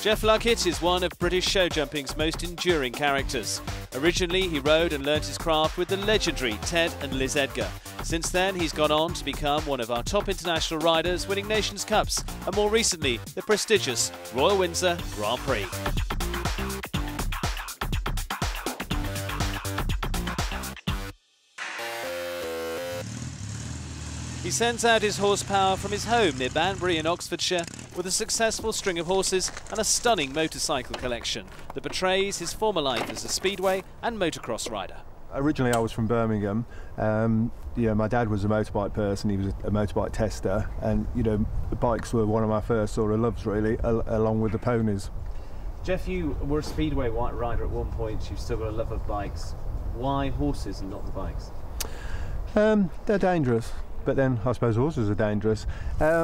Geoff Luckett is one of British showjumping's most enduring characters. Originally, he rode and learnt his craft with the legendary Ted and Liz Edgar. Since then, he's gone on to become one of our top international riders, winning Nations Cups, and more recently, the prestigious Royal Windsor Grand Prix. He sends out his horsepower from his home near Banter in Oxfordshire with a successful string of horses and a stunning motorcycle collection that portrays his former life as a speedway and motocross rider. Originally I was from Birmingham. My dad was a motorbike person, he was a motorbike tester, and the bikes were one of my first sort of loves really, along with the ponies. Geoff, you were a speedway rider at one point, you've still got a love of bikes. Why horses and not the bikes? They're dangerous. But then I suppose horses are dangerous. I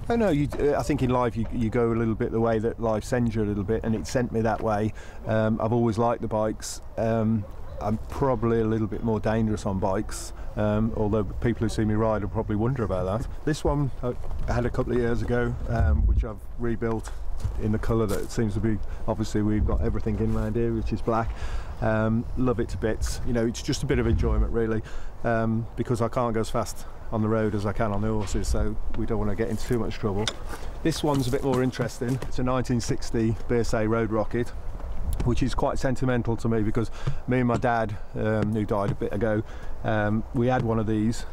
don't know, I think in life you go a little bit the way that life sends you a little bit, and it sent me that way. I've always liked the bikes. I'm probably a little bit more dangerous on bikes, although people who see me ride will probably wonder about that. This one I had a couple of years ago, which I've rebuilt in the colour that it seems to be. Obviously we've got everything in round here, which is black. Love it to bits. It's just a bit of enjoyment really, because I can't go as fast on the road as I can on the horses, so we don't want to get into too much trouble. This one's a bit more interesting. It's a 1960 BSA Road Rocket, which is quite sentimental to me because me and my dad, who died a bit ago, we had one of these,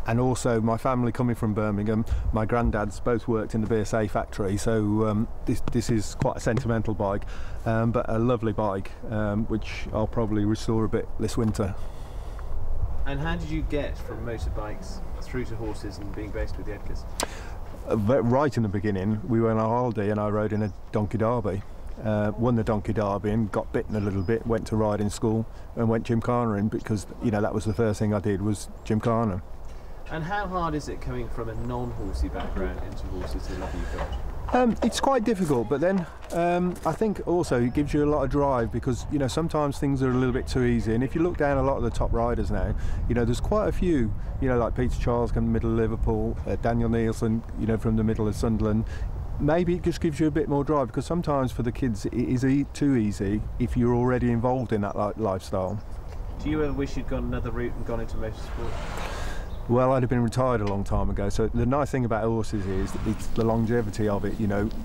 and also my family coming from Birmingham, my granddads both worked in the BSA factory, so this is quite a sentimental bike, but a lovely bike, which I'll probably restore a bit this winter. And how did you get from motorbikes through to horses and being based with the Edgars? Right in the beginning, we went on a holiday and I rode in a donkey derby. Won the donkey derby and got bitten a little bit, went to riding school and went gymkhanering because that was the first thing I did was gymkhana. And how hard is it coming from a non-horsey background into horses the love you've got? It's quite difficult, but then I think also it gives you a lot of drive because sometimes things are a little bit too easy, and if you look down a lot of the top riders now, there's quite a few, like Pt1 from the middle of Liverpool, Daniel Nielsen, from the middle of Sunderland. Maybe it just gives you a bit more drive because sometimes for the kids it is too easy if you're already involved in that lifestyle. Do you ever wish you'd gone another route and gone into motorsport? Well, I'd have been retired a long time ago, so the nice thing about horses is it's the longevity of it.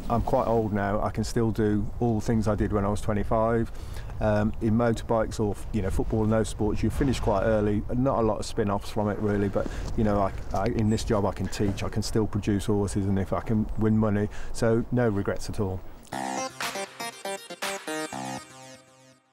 I'm quite old now, I can still do all the things I did when I was 25. In motorbikes or football and those sports, you finish quite early, not a lot of spin-offs from it really, but in this job I can teach, I can still produce horses, and if I can win money, so no regrets at all.